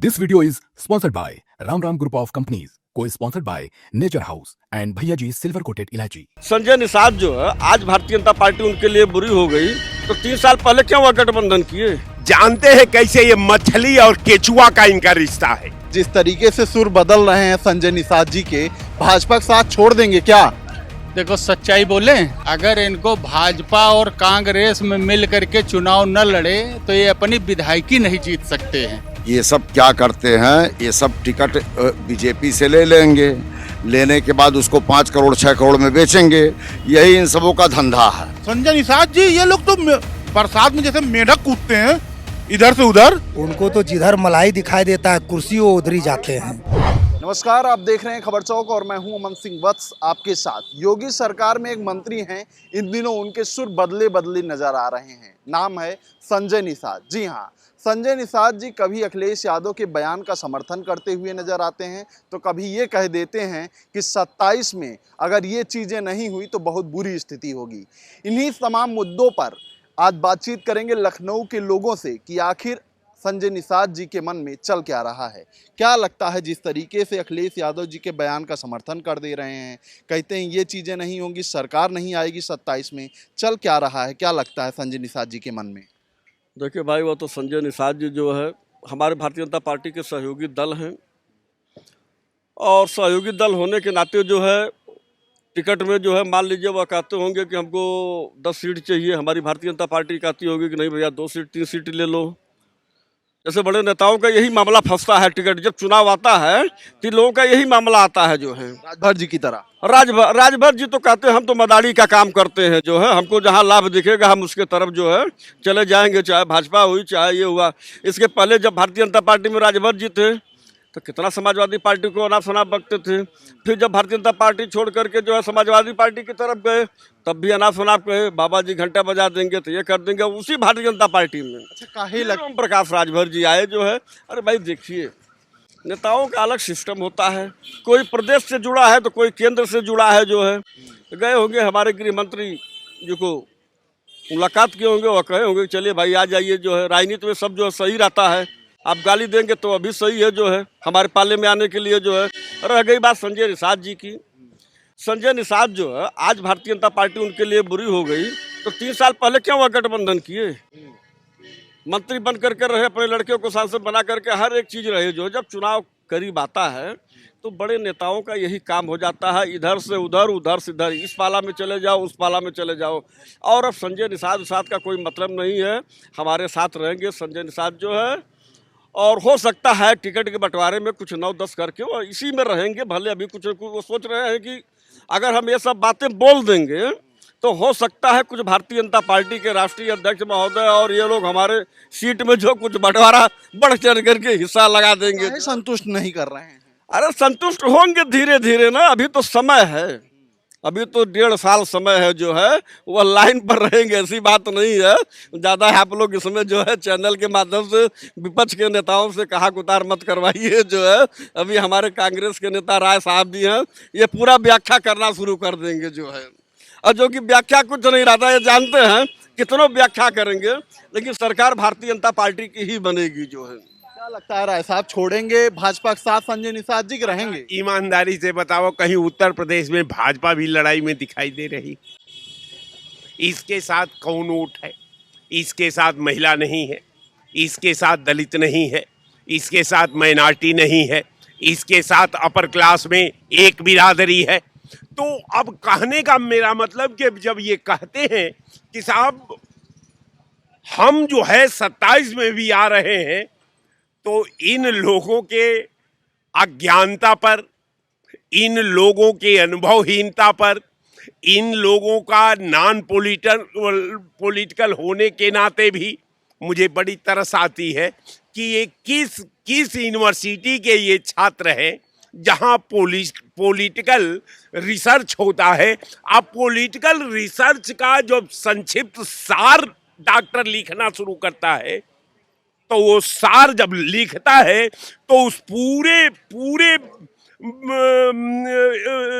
This video is sponsored by Ram Ram Group of Companies, co-sponsored by Nature House and Bhaiya Ji Silver Coated Ilaichi। Sanjay Nishad जो है आज Bharatiya Janata party उनके लिए बुरी हो गई तो 3 साल पहले क्यों वह गठबंधन किए? जानते हैं कैसे ये मछली और केचुआ का इनका रिश्ता है। जिस तरीके से सुर बदल रहे हैं संजय निषाद जी के, भाजपा के साथ छोड़ देंगे क्या? देखो सच्चाई बोले, अगर इनको भाजपा और कांग्रेस में मिल करके चुनाव न लड़े तो ये अपनी विधायकी नहीं जीत सकते हैं। ये सब क्या करते हैं, ये सब टिकट बीजेपी से ले लेंगे, लेने के बाद उसको 5 करोड़ 6 करोड़ में बेचेंगे। यही इन सबों का धंधा है। संजय निषाद जी ये लोग तो बरसात में जैसे मेढक कूदते हैं इधर से उधर। उनको तो जिधर मलाई दिखाई देता है कुर्सी वो उधर ही जाते हैं। नमस्कार, आप देख रहे हैं खबर चौक और मैं हूं अमन सिंह वत्स आपके साथ। योगी सरकार में एक मंत्री हैं, इन दिनों उनके सुर बदले बदले नजर आ रहे हैं। नाम है संजय निषाद। जी हाँ, संजय निषाद जी कभी अखिलेश यादव के बयान का समर्थन करते हुए नजर आते हैं तो कभी ये कह देते हैं कि 27 में अगर ये चीज़ें नहीं हुई तो बहुत बुरी स्थिति होगी। इन्हीं तमाम मुद्दों पर आज बातचीत करेंगे लखनऊ के लोगों से कि आखिर संजय निषाद जी के मन में चल क्या रहा है। क्या लगता है जिस तरीके से अखिलेश यादव जी के बयान का समर्थन कर दे रहे हैं, कहते हैं ये चीज़ें नहीं होंगी, सरकार नहीं आएगी 27 में, चल क्या रहा है, क्या लगता है संजय निषाद जी के मन में? देखिए भाई, वो तो संजय निषाद जी जो है हमारे भारतीय जनता पार्टी के सहयोगी दल हैं और सहयोगी दल होने के नाते जो है टिकट में जो है मान लीजिए वह कहते होंगे कि हमको 10 सीट चाहिए, हमारी भारतीय जनता पार्टी कहती होगी कि नहीं भैया 2 सीट 3 सीट ले लो। जैसे बड़े नेताओं का यही मामला फंसता है, टिकट जब चुनाव आता है तो लोगों का यही मामला आता है जो है। राजभर जी की तरह राजभर जी तो कहते हैं हम तो मदारी का काम करते हैं जो है, हमको जहां लाभ दिखेगा हम उसके तरफ जो है चले जाएंगे, चाहे भाजपा हुई चाहे ये हुआ। इसके पहले जब भारतीय जनता पार्टी में राजभर जी थे तो कितना समाजवादी पार्टी को अनाप शनाप बकते थे। फिर जब भारतीय जनता पार्टी छोड़ करके जो है समाजवादी पार्टी की तरफ गए तब भी अनाप शनाप कहे बाबा जी घंटा बजा देंगे तो ये कर देंगे उसी भारतीय जनता पार्टी में। ओम प्रकाश राजभर जी आए जो है। अरे भाई देखिए, नेताओं का अलग सिस्टम होता है, कोई प्रदेश से जुड़ा है तो कोई केंद्र से जुड़ा है जो है। गए होंगे हमारे गृह मंत्री जी को मुलाकात किए होंगे, वह कहे होंगे चलिए भाई आ जाइए जो है। राजनीति में सब जो है सही रहता है, आप गाली देंगे तो अभी सही है जो है हमारे पाले में आने के लिए जो है। रह गई बात संजय निषाद जी की, संजय निषाद जो है आज भारतीय जनता पार्टी उनके लिए बुरी हो गई तो 3 साल पहले क्यों वह गठबंधन किए? मंत्री बन करके रहे, अपने लड़कियों को सांसद बना करके हर एक चीज़ रहे जो। जब चुनाव करीब आता है तो बड़े नेताओं का यही काम हो जाता है, इधर से उधर उधर से इधर, इस पाला में चले जाओ उस पाला में चले जाओ। और अब संजय निषाद का कोई मतलब नहीं है, हमारे साथ रहेंगे संजय निषाद जो है। और हो सकता है टिकट के बंटवारे में कुछ 9-10 करके और इसी में रहेंगे। भले अभी कुछ वो सोच रहे हैं कि अगर हम ये सब बातें बोल देंगे तो हो सकता है कुछ भारतीय जनता पार्टी के राष्ट्रीय अध्यक्ष महोदय और ये लोग हमारे सीट में जो कुछ बंटवारा बढ़ चढ़ करके हिस्सा लगा देंगे। संतुष्ट नहीं कर रहे हैं। अरे संतुष्ट होंगे धीरे धीरे ना, अभी तो समय है, अभी तो 1.5 साल समय है जो है, वह लाइन पर रहेंगे, ऐसी बात नहीं है। ज़्यादा आप लोग इसमें जो है चैनल के माध्यम से विपक्ष के नेताओं से कहा कुतार मत करवाइए जो है। अभी हमारे कांग्रेस के नेता राय साहब जी हैं, ये पूरा व्याख्या करना शुरू कर देंगे जो है। और जो कि व्याख्या कुछ नहीं रहता, ये जानते हैं कितनों व्याख्या करेंगे लेकिन सरकार भारतीय जनता पार्टी की ही बनेगी जो है। क्या लगता है राय साहब छोड़ेंगे भाजपा के साथ संजय निषाद जी के रहेंगे? ईमानदारी से बताओ, कहीं उत्तर प्रदेश में भाजपा भी लड़ाई में दिखाई दे रही? इसके साथ कौन वोट है? इसके साथ महिला नहीं है, इसके साथ दलित नहीं है, इसके साथ माइनॉरिटी नहीं है, इसके साथ अपर क्लास में एक बिरादरी है। तो अब कहने का मेरा मतलब कि जब ये कहते हैं कि साहब हम जो है 27 में भी आ रहे हैं तो इन लोगों के अज्ञानता पर, इन लोगों के अनुभवहीनता पर, इन लोगों का नॉन पॉलिटिकल होने के नाते भी मुझे बड़ी तरस आती है कि ये किस यूनिवर्सिटी के ये छात्र हैं जहां पॉलिटिकल रिसर्च होता है। अब पॉलिटिकल रिसर्च का जो संक्षिप्त सार डॉक्टर लिखना शुरू करता है तो वो सार जब लिखता है तो उस पूरे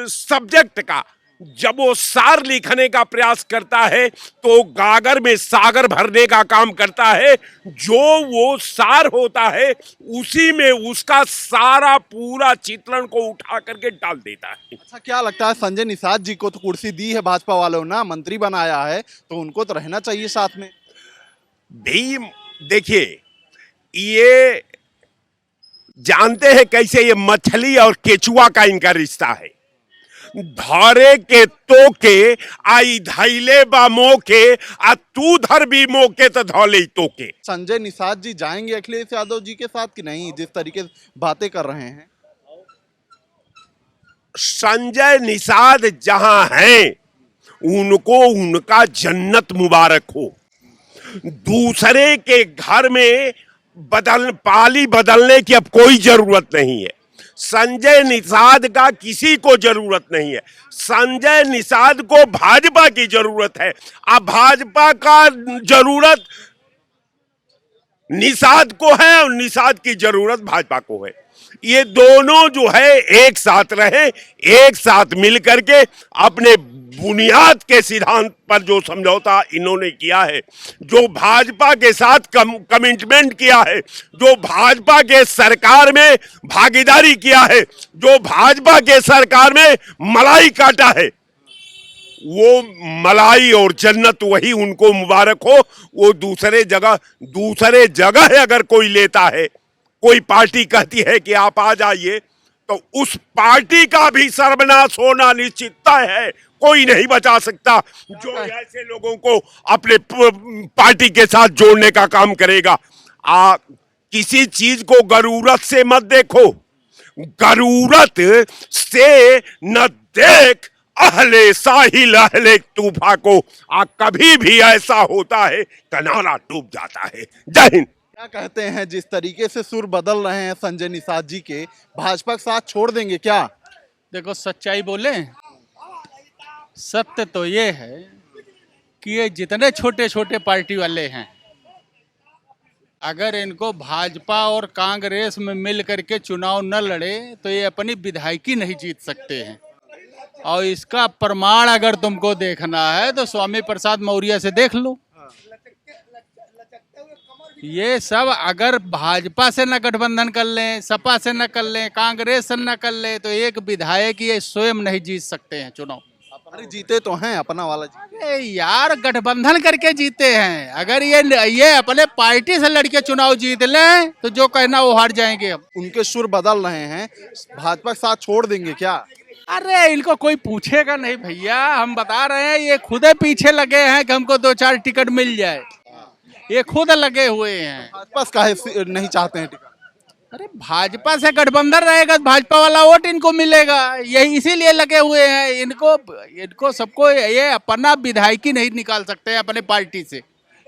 सब्जेक्ट का जब वो सार लिखने का प्रयास करता है तो गागर में सागर भरने का काम करता है। जो वो सार होता है उसी में उसका सारा पूरा चित्रण को उठा करके डाल देता है। अच्छा, क्या लगता है संजय निषाद जी को तो कुर्सी दी है भाजपा वालों ने, मंत्री बनाया है, तो उनको तो रहना चाहिए साथ में। भी देखिए, ये जानते हैं कैसे ये मछली और केचुआ का इनका रिश्ता है। धरे के तो के आई धैले बा मोके आ तू धर भी मोके तो धौले तो के। संजय निषाद जी जाएंगे अखिलेश यादव जी के साथ कि नहीं, जिस तरीके से बातें कर रहे हैं? संजय निषाद जहां हैं उनको उनका जन्नत मुबारक हो। दूसरे के घर में पाली बदलने की अब कोई जरूरत नहीं है। संजय निषाद का किसी को जरूरत नहीं है। संजय निषाद को भाजपा की जरूरत है। अब भाजपा का जरूरत निषाद को है और निषाद की जरूरत भाजपा को है। ये दोनों जो है एक साथ रहे, एक साथ मिल करके अपने बुनियाद के सिद्धांत पर जो समझौता इन्होंने किया है, जो भाजपा के साथ कमिटमेंट किया है, जो भाजपा के सरकार में भागीदारी किया है, जो भाजपा के सरकार में मलाई काटा है, वो मलाई और जन्नत वही उनको मुबारक हो। वो दूसरे जगह अगर कोई लेता है, कोई पार्टी कहती है कि आप आ जाइए, तो उस पार्टी का भी सर्वनाश होना निश्चित तय है। कोई नहीं बचा सकता जो ऐसे लोगों को अपने पार्टी के साथ जोड़ने का काम करेगा। किसी चीज को गरूरत से मत देखो, गरूरत से न देख अहले साहिल अहले तूफा को। कभी भी ऐसा होता है किनारा डूब जाता है। जय हिंद। क्या कहते हैं, जिस तरीके से सुर बदल रहे हैं संजय निषाद जी के, भाजपा के साथ छोड़ देंगे क्या? देखो सच्चाई बोले, सत्य तो ये है कि ये जितने छोटे छोटे पार्टी वाले हैं, अगर इनको भाजपा और कांग्रेस में मिल करके चुनाव न लड़े तो ये अपनी विधायकी नहीं जीत सकते हैं। और इसका प्रमाण अगर तुमको देखना है तो स्वामी प्रसाद मौर्य से देख लो। ये सब अगर भाजपा से न गठबंधन कर लें, सपा से न कर लें, कांग्रेस से न कर लें, तो एक विधायक ये स्वयं नहीं जीत सकते हैं चुनाव। अरे जीते तो हैं अपना वाला जी। अरे यार, गठबंधन करके जीते हैं। अगर ये अपने पार्टी से लड़के चुनाव जीत लें तो जो कहना वो हार जाएंगे। हम उनके सुर बदल रहे हैं, भाजपा के साथ छोड़ देंगे क्या? अरे इनको कोई पूछेगा नहीं भैया, हम बता रहे हैं। ये खुद पीछे लगे हैं कि हमको 2-4 टिकट मिल जाए। ये खुद लगे हुए हैं। भाजपा काहे नहीं चाहते हैं टिकट? अरे भाजपा से गठबंधन रहेगा तो भाजपा वाला वोट इनको मिलेगा, यही इसीलिए लगे हुए हैं। इनको सबको ये अपना विधायकी नहीं निकाल सकते हैं अपने पार्टी से।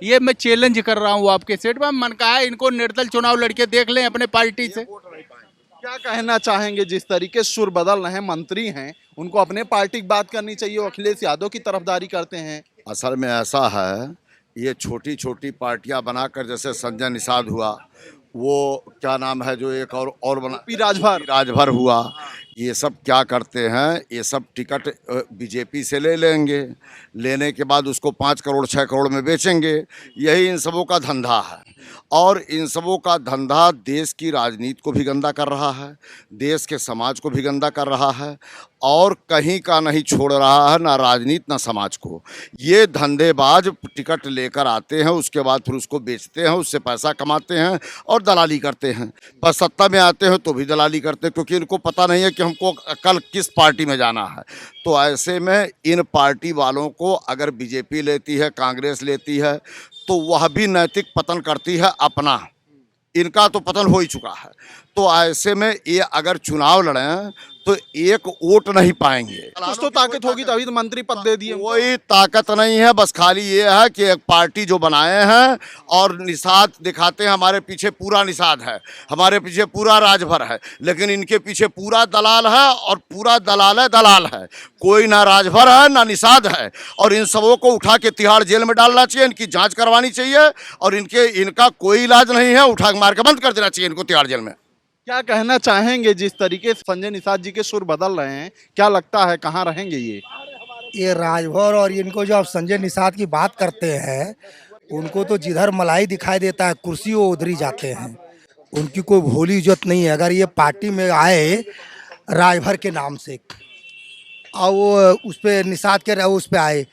ये मैं चैलेंज कर रहा हूँ आपके सेट में। मन कहा है इनको निर्दल चुनाव लड़के देख लें अपने पार्टी से। क्या कहना चाहेंगे, जिस तरीके से सुर बदल रहे हैं, मंत्री हैं, उनको अपने पार्टी की बात करनी चाहिए, अखिलेश यादव की तरफदारी करते हैं? असल में ऐसा है, ये छोटी छोटी पार्टियां बनाकर, जैसे संजय निषाद हुआ, वो क्या नाम है जो एक और बना, राजभर हुआ, ये सब क्या करते हैं, ये सब टिकट बीजेपी से ले लेंगे, लेने के बाद उसको 5 करोड़ 6 करोड़ में बेचेंगे। यही इन सबों का धंधा है। और इन सबों का धंधा देश की राजनीति को भी गंदा कर रहा है, देश के समाज को भी गंदा कर रहा है, और कहीं का नहीं छोड़ रहा है, ना राजनीति ना समाज को। ये धंधेबाज टिकट लेकर आते हैं, उसके बाद फिर उसको बेचते हैं, उससे पैसा कमाते हैं और दलाली करते हैं। पर सत्ता में आते हैं तो भी दलाली करते हैं, क्योंकि इनको पता नहीं है कि हमको कल किस पार्टी में जाना है। तो ऐसे में इन पार्टी वालों को अगर बीजेपी लेती है, कांग्रेस लेती है, तो वह भी नैतिक पतन करती है अपना। इनका तो पतन हो ही चुका है। तो ऐसे में ये अगर चुनाव लड़ें तो एक वोट नहीं पाएंगे। कुछ तो ताकत होगी तभी तो मंत्री पद दे दिए। कोई ताकत नहीं है, बस खाली ये है कि एक पार्टी जो बनाए हैं और निषाद दिखाते हैं, हमारे पीछे पूरा निषाद है, हमारे पीछे पूरा राजभर है, लेकिन इनके पीछे पूरा दलाल है, और पूरा दलाल है। कोई ना राजभर है ना निषाद है। और इन सबों को उठा के तिहाड़ जेल में डालना चाहिए, इनकी जांच करवानी चाहिए, और इनका कोई इलाज नहीं है, उठा के मार के बंद कर देना चाहिए इनको तिहाड़ जेल में। क्या कहना चाहेंगे, जिस तरीके से संजय निषाद जी के सुर बदल रहे हैं, क्या लगता है कहाँ रहेंगे ये? ये राजभर और इनको जो आप संजय निषाद की बात करते हैं, उनको तो जिधर मलाई दिखाई देता है कुर्सी वो उधर ही जाते हैं। उनकी कोई भोली इज्जत नहीं है। अगर ये पार्टी में आए राजभर के नाम से और वो उस पे निषाद के उस पे आए,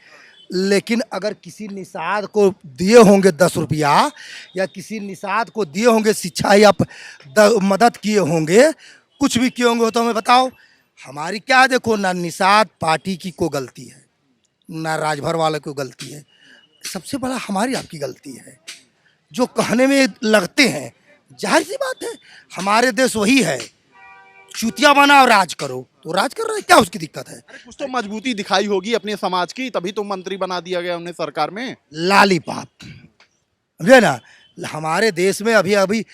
लेकिन अगर किसी निषाद को दिए होंगे 10 रुपया या किसी निषाद को दिए होंगे शिक्षा या मदद किए होंगे, कुछ भी किए होंगे, तो हमें बताओ। हमारी क्या है, देखो ना निषाद पार्टी की को गलती है ना राजभर वाले को गलती है, सबसे बड़ा हमारी आपकी गलती है जो कहने में लगते हैं। जाहिर सी बात है, हमारे देश वही है, चूतिया बना और राज करो, तो राज कर रहा है, क्या उसकी दिक्कत है? कुछ तो मजबूती दिखाई होगी अपने समाज की, तभी तो मंत्री बना दिया गया उन्हें सरकार में। लालीपाप समझे ना। हमारे देश में अभी अभी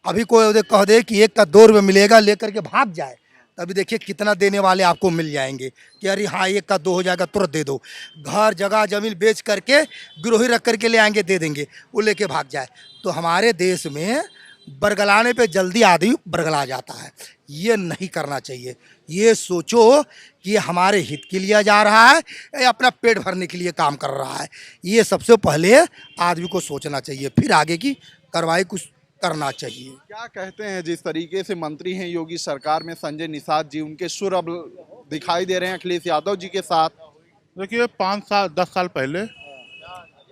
अभी कोई कह दे कि 1 का 2 रुपये मिलेगा, लेकर के भाग जाए, तभी देखिए कितना देने वाले आपको मिल जाएंगे कि अरे हाँ 1 का 2 हो जाएगा, तुरंत दे दो। घर जगह जमीन बेच करके गिरोही रख करके ले आएंगे, दे देंगे, वो लेके भाग जाए। तो हमारे देश में बरगलाने पे जल्दी आदमी बरगला जाता है, ये नहीं करना चाहिए। ये सोचो कि ये हमारे हित के लिए जा रहा है या अपना पेट भरने के लिए काम कर रहा है, ये सबसे पहले आदमी को सोचना चाहिए, फिर आगे की कार्रवाई कुछ करना चाहिए। क्या कहते हैं, जिस तरीके से मंत्री हैं योगी सरकार में संजय निषाद जी, उनके सुर अब दिखाई दे रहे हैं अखिलेश यादव जी के साथ? देखिए 5 साल 10 साल पहले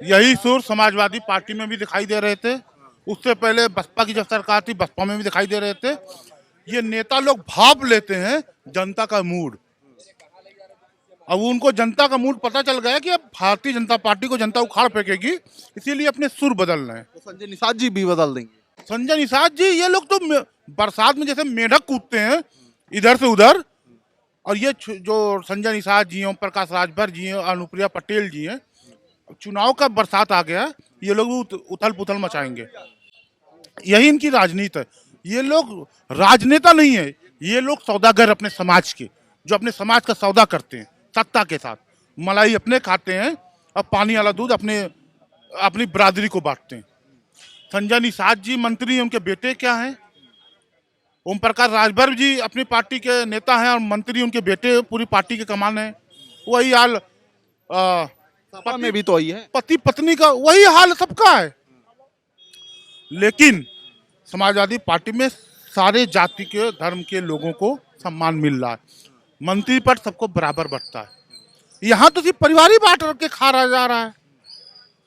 यही सुर समाजवादी पार्टी में भी दिखाई दे रहे थे, उससे पहले बसपा की जब सरकार थी बसपा में भी दिखाई दे रहे थे। ये नेता लोग भाप लेते हैं जनता का मूड। अब उनको जनता का मूड पता चल गया कि अब भारतीय जनता पार्टी को जनता उखाड़ फेंकेगी, इसीलिए अपने सुर बदल रहे हैं। तो संजय निषाद जी भी बदल देंगे? संजय निषाद जी, ये लोग तो बरसात में जैसे मेढक कूदते हैं इधर से उधर, और ये जो संजय निषाद जी हैं, ओम प्रकाश राजभर जी हैं, अनुप्रिया पटेल जी हैं, चुनाव का बरसात आ गया, ये लोग उथल पुथल मचाएंगे। यही इनकी राजनीति है। ये लोग राजनेता नहीं है, ये लोग सौदागर अपने समाज के, जो अपने समाज का सौदा करते हैं सत्ता के साथ। मलाई अपने खाते हैं और पानी वाला दूध अपनी बरादरी को बांटते हैं। संजय निषाद जी मंत्री हैं, उनके बेटे क्या हैं? ओम प्रकाश राजभर जी अपनी पार्टी के नेता हैं और मंत्री उनके बेटे, पूरी पार्टी के कमान है। वही हाल सपा में भी तो वही है, पति पत्नी का वही हाल सबका है। लेकिन समाजवादी पार्टी में सारे जाति के धर्म के लोगों को सम्मान मिल रहा है, मंत्री पद सबको बराबर बंटता है। यहाँ तो सिर्फ परिवार ही बांट के खा रहा जा रहा है।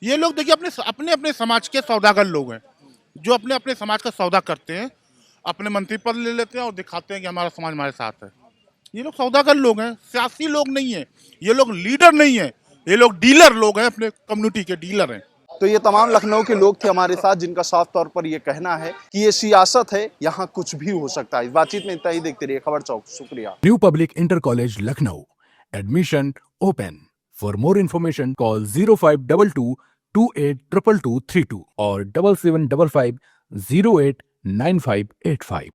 ये लोग देखिए अपने अपने समाज के सौदागर लोग हैं, जो अपने अपने समाज का सौदा करते हैं, अपने मंत्री पद ले लेते हैं और दिखाते हैं कि हमारा समाज हमारे साथ है। ये लोग सौदागर लोग हैं, सियासी लोग नहीं है, ये लोग लीडर नहीं है, ये लोग डीलर लोग हैं, अपने कम्युनिटी के डीलर हैं। तो ये तमाम लखनऊ के लोग थे हमारे साथ, जिनका साफ तौर पर ये कहना है कि ये सियासत है, यहाँ कुछ भी हो सकता है। इस बातचीत में इतना ही। देखते रहिए खबर चौक। शुक्रिया। New public inter college Lucknow, admission open. For more information call 0522 282232 और 7755 089585।